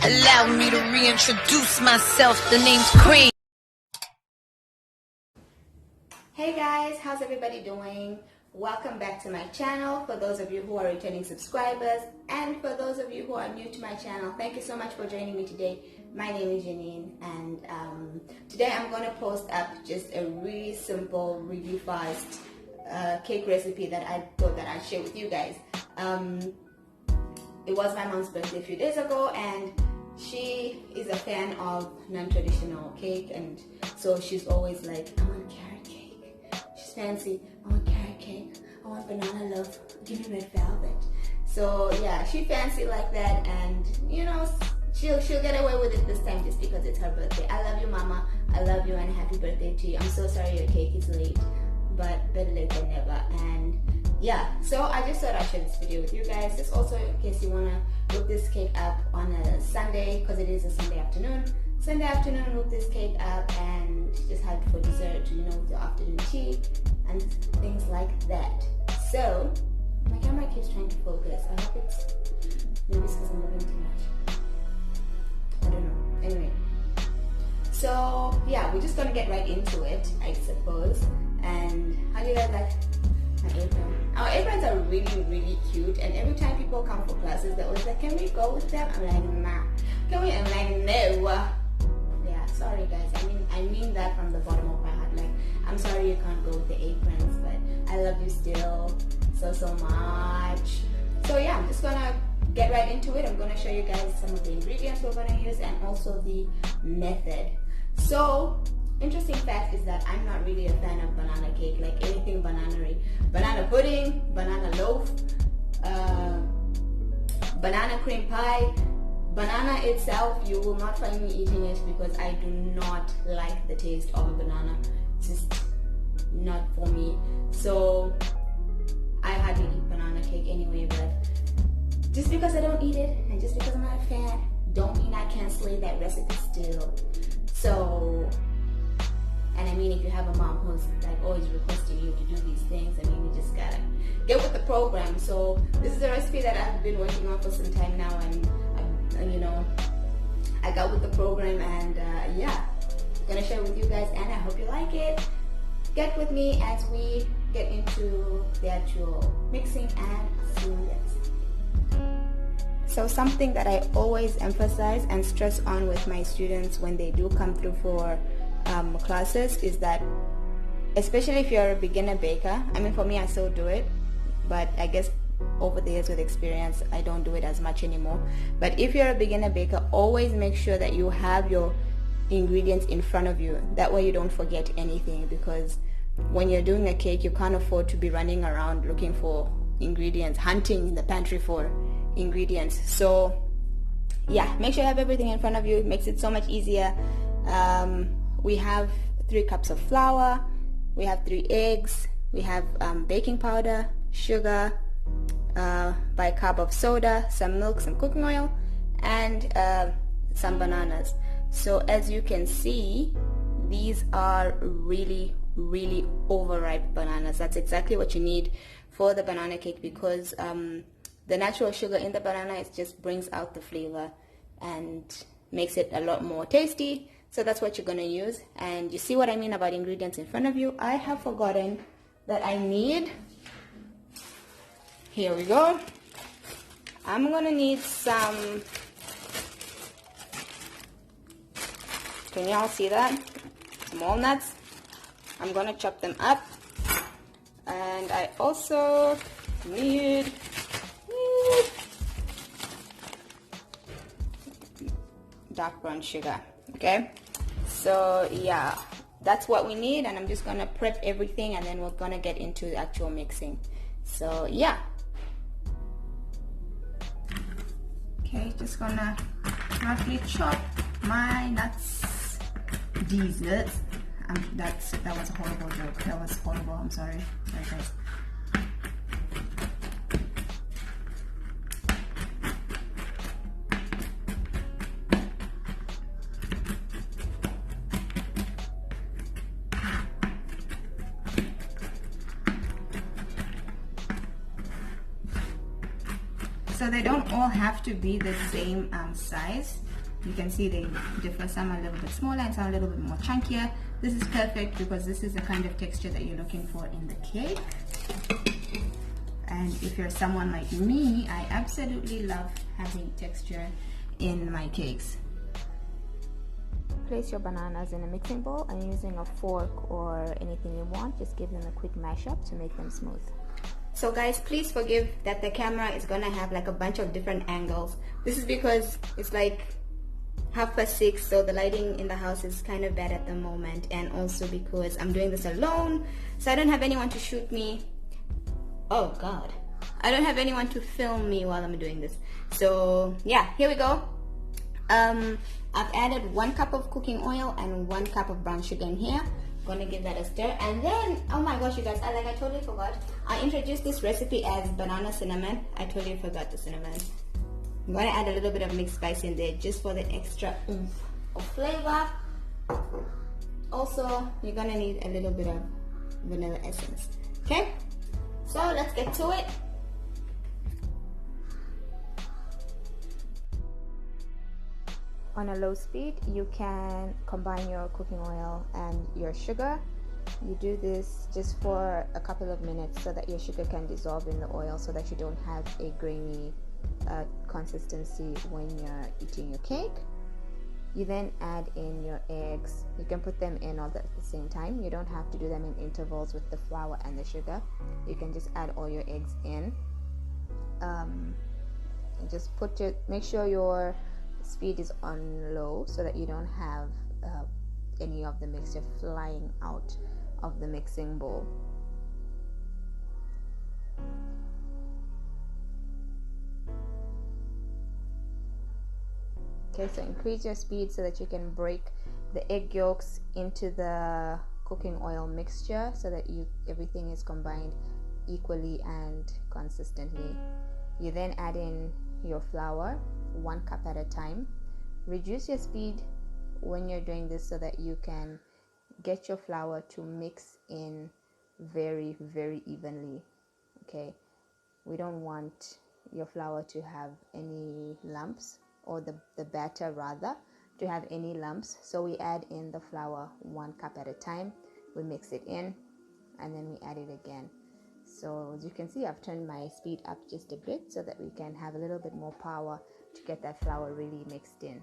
Allow me to reintroduce myself. The name's Cream. Hey guys, how's everybody doing? Welcome back to my channel. For those of you who are returning subscribers and for those of you who are new to my channel, thank you so much for joining me today. My name is Janine, and today I'm going to post up just a really simple, really fast cake recipe that I thought that I'd share with you guys. It was my mom's birthday a few days ago, and she is a fan of non-traditional cake, and so she's always like, I want carrot cake. She's fancy. I want carrot cake. I want banana loaf. Give me red velvet. So yeah, she fancy like that, and you know, she'll get away with it this time just because it's her birthday. I love you, Mama. I love you, and happy birthday to you. I'm so sorry your cake is late, but better late than never. And yeah, so I just thought I'd share this video with you guys, just also in case you want to look this cake up on a Sunday, because it is a Sunday afternoon. Look this cake up and just have it for dessert, you know, with your afternoon tea and things like that. So my camera keeps trying to focus. I hope it's maybe it's because I'm moving too much. I don't know. Anyway, so yeah, we're just gonna get right into it, I suppose. And how do you guys like my apron? Our aprons are really, really cute, and every time people come for classes, they're always like, can we go with them? I'm like, nah. Can we? I'm like, no. Yeah, sorry guys. I mean that from the bottom of my heart. Like, I'm sorry you can't go with the aprons, but I love you still so much. So yeah, I'm just gonna get right into it. I'm gonna show you guys some of the ingredients we're gonna use and also the method. So, interesting fact is that I'm not really a fan of banana cake, like anything banana-y. Banana pudding, banana loaf, banana cream pie. Banana itself, you will not find me eating it because I do not like the taste of a banana. It's just not for me. So I hardly eat banana cake anyway, but just because I don't eat it and just because I'm not a fan, don't mean I can't slay that recipe still. So, and I mean, if you have a mom who's like always requesting you to do these things, I mean, you just gotta get with the program. So this is a recipe that I've been working on for some time now, and you know, I got with the program, and yeah, gonna share with you guys, and I hope you like it. Get with me as we get into the actual mixing and seeing this. So something that I always emphasize and stress on with my students when they do come through for classes is that, especially if you're a beginner baker, I mean, for me, I still do it, but I guess over the years with experience, I don't do it as much anymore. But if you're a beginner baker, always make sure that you have your ingredients in front of you. That way you don't forget anything, because when you're doing a cake, you can't afford to be running around looking for ingredients, hunting in the pantry for ingredients. So yeah, make sure you have everything in front of you. It makes it so much easier. We have 3 cups of flour, we have 3 eggs, we have baking powder, sugar, bicarb of soda, some milk, some cooking oil, and some bananas. So as you can see, these are really overripe bananas. That's exactly what you need for the banana cake, because the natural sugar in the banana, it just brings out the flavor and makes it a lot more tasty. So that's what you're going to use. And you see what I mean about ingredients in front of you. I have forgotten that I need, here we go, I'm going to need some, can y'all see that? Some walnuts. I'm going to chop them up. And I also need dark brown sugar. Okay, so yeah, that's what we need, and I'm just gonna prep everything, and then we're gonna get into the actual mixing. So yeah, okay, just gonna roughly chop my nuts. Desserts. That was a horrible joke. That was horrible. I'm sorry. Sorry guys. So they don't all have to be the same size. You can see they differ. Some are a little bit smaller and some a little bit more chunkier. This is perfect because this is the kind of texture that you're looking for in the cake. And if you're someone like me, I absolutely love having texture in my cakes. Place your bananas in a mixing bowl, and using a fork or anything you want, just give them a quick mash up to make them smooth. So guys, please forgive that the camera is gonna have like a bunch of different angles. This is because it's like 6:30, so the lighting in the house is kind of bad at the moment, and also because I'm doing this alone, so I don't have anyone to shoot me. Oh god, I don't have anyone to film me while I'm doing this. So yeah, here we go. I've added 1 cup of cooking oil and 1 cup of brown sugar in here. Gonna give that a stir, and then, oh my gosh you guys, I totally forgot, I introduced this recipe as banana cinnamon. I totally forgot the cinnamon. I'm gonna add a little bit of mixed spice in there just for the extra oomph of flavor. Also, you're gonna need a little bit of vanilla essence. Okay, so let's get to it. On a low speed, you can combine your cooking oil and your sugar. You do this just for a couple of minutes so that your sugar can dissolve in the oil, so that you don't have a grainy consistency when you're eating your cake. You then add in your eggs. You can put them in all at the same time. You don't have to do them in intervals with the flour and the sugar. You can just add all your eggs in. And just make sure your speed is on low so that you don't have any of the mixture flying out of the mixing bowl. Okay, so increase your speed so that you can break the egg yolks into the cooking oil mixture, so that everything is combined equally and consistently. You then add in your flour, 1 cup at a time. Reduce your speed when you're doing this so that you can get your flour to mix in very, very evenly. Okay, we don't want your flour to have any lumps, or the batter rather to have any lumps. So we add in the flour 1 cup at a time. We mix it in, and then we add it again. So as you can see, I've turned my speed up just a bit so that we can have a little bit more power to get that flour really mixed in.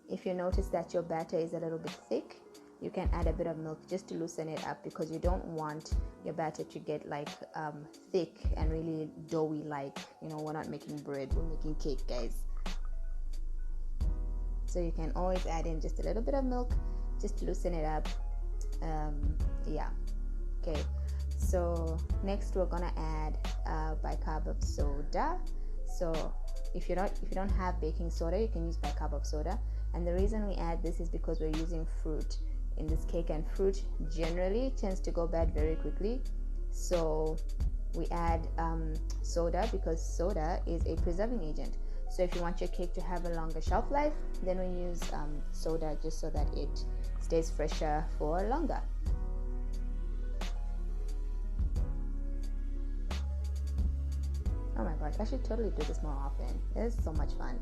If you notice that your batter is a little bit thick, you can add a bit of milk just to loosen it up, because you don't want your batter to get like thick and really doughy, like, you know, we're not making bread, we're making cake, guys. So you can always add in just a little bit of milk just to loosen it up. Yeah, okay, so next we're gonna add bicarb of soda. So if you don't have baking soda, you can use bicarb of soda. And the reason we add this is because we're using fruit in this cake, and fruit generally tends to go bad very quickly. So we add soda because soda is a preserving agent. So if you want your cake to have a longer shelf life, then we use soda just so that it stays fresher for longer. Oh my gosh, I should totally do this more often. It is so much fun.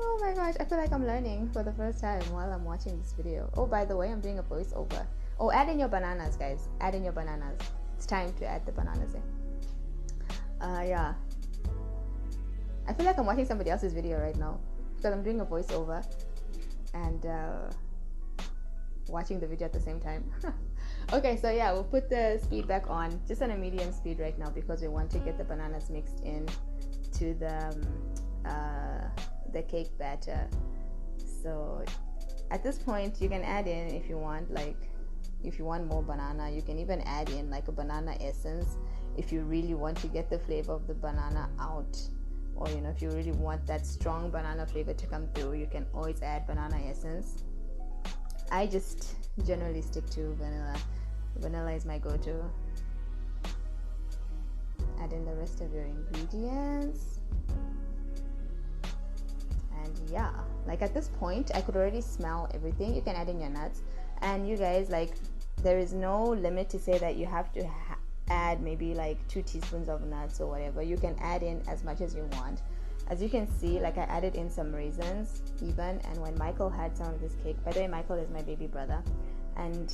Oh my gosh, I feel like I'm learning for the first time while I'm watching this video. Oh, by the way, I'm doing a voiceover. Oh, add in your bananas, guys. Add in your bananas. It's time to add the bananas in. Yeah. I feel like I'm watching somebody else's video right now, because I'm doing a voiceover and watching the video at the same time. Okay, so yeah, we'll put the speed back on, just on a medium speed right now, because we want to get the bananas mixed in to the cake batter. So at this point, you can add in, if you want, like, if you want more banana, you can even add in like a banana essence if you really want to get the flavor of the banana out. Or, you know, if you really want that strong banana flavor to come through, you can always add banana essence. I just generally stick to vanilla. Vanilla is my go-to. Add in the rest of your ingredients. And yeah, like at this point, I could already smell everything. You can add in your nuts. And you guys, like, there is no limit to say that you have to add maybe like 2 teaspoons of nuts or whatever. You can add in as much as you want. As you can see, like I added in some raisins even, and when Michael had some of this cake, by the way, Michael is my baby brother, and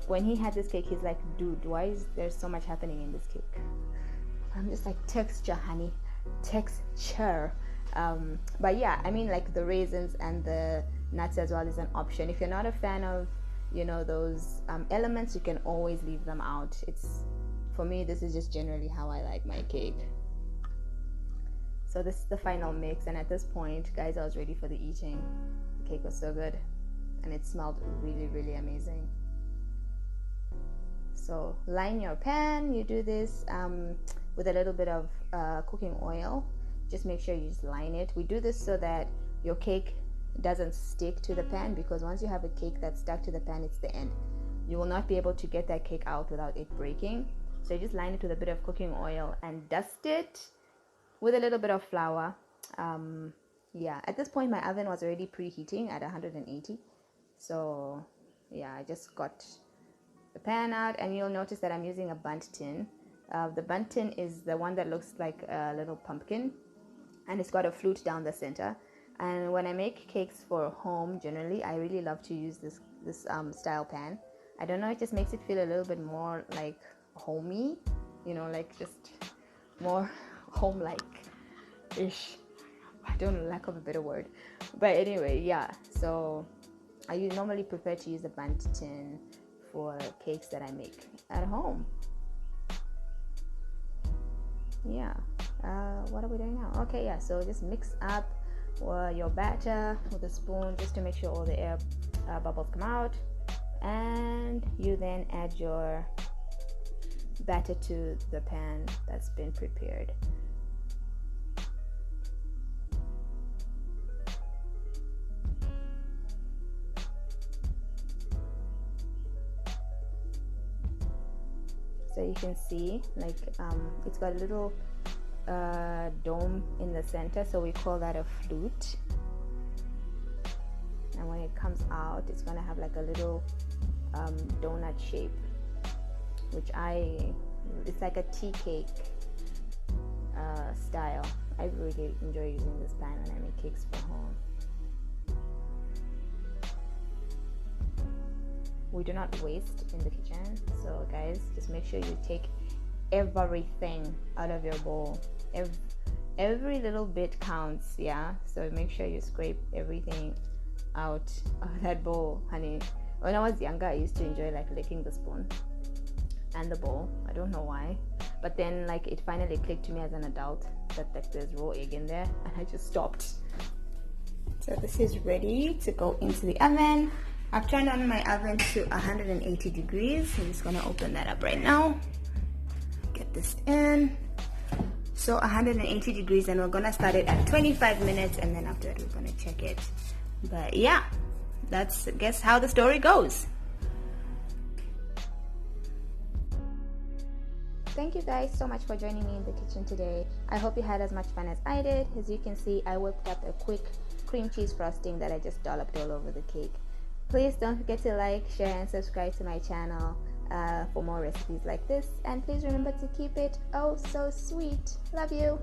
when he had this cake, he's like, dude, why is there so much happening in this cake? I'm just like, texture, honey, texture. But yeah, I mean, like the raisins and the nuts as well is an option. If you're not a fan of, you know, those elements, you can always leave them out. It's, for me, this is just generally how I like my cake. So this is the final mix, and at this point, guys, I was ready for the eating. The cake was so good, and it smelled really, really amazing. So line your pan. You do this with a little bit of cooking oil. Just make sure you just line it. We do this so that your cake doesn't stick to the pan, because once you have a cake that's stuck to the pan, it's the end. You will not be able to get that cake out without it breaking. So you just line it with a bit of cooking oil and dust it with a little bit of flour. Yeah, at this point my oven was already preheating at 180. So yeah, I just got the pan out, and you'll notice that I'm using a bundt tin. The bundt tin is the one that looks like a little pumpkin, and it's got a flute down the center. And when I make cakes for home, generally I really love to use this style pan. I don't know, it just makes it feel a little bit more like homey, you know, like just more home-like ish. I don't know, lack of a better word, but anyway, yeah. So I normally prefer to use a bundt tin for cakes that I make at home. Yeah. What are we doing now? Okay, yeah. So just mix up your batter with a spoon just to make sure all the air bubbles come out, and you then add your batter to the pan that's been prepared. So you can see, like, it's got a little dome in the center, so we call that a flute. And when it comes out, it's gonna have like a little donut shape, which it's like a tea cake style. I really enjoy using this pan when I make cakes for home. We do not waste in the kitchen, so guys, just make sure you take everything out of your bowl. Every little bit counts, yeah? So make sure you scrape everything out of that bowl, honey. When I was younger, I used to enjoy like licking the spoon and the bowl. I don't know why, but then like it finally clicked to me as an adult that like there's raw egg in there, and I just stopped. So this is ready to go into the oven. I've turned on my oven to 180 degrees. I'm just gonna open that up right now. Get this in. So 180 degrees, and we're gonna start it at 25 minutes, and then after that we're gonna check it. But yeah, that's, I guess, how the story goes. Thank you guys so much for joining me in the kitchen today. I hope you had as much fun as I did. As you can see, I whipped up a quick cream cheese frosting that I just dolloped all over the cake. Please don't forget to like, share, and subscribe to my channel for more recipes like this. And please remember to keep it oh so sweet. Love you.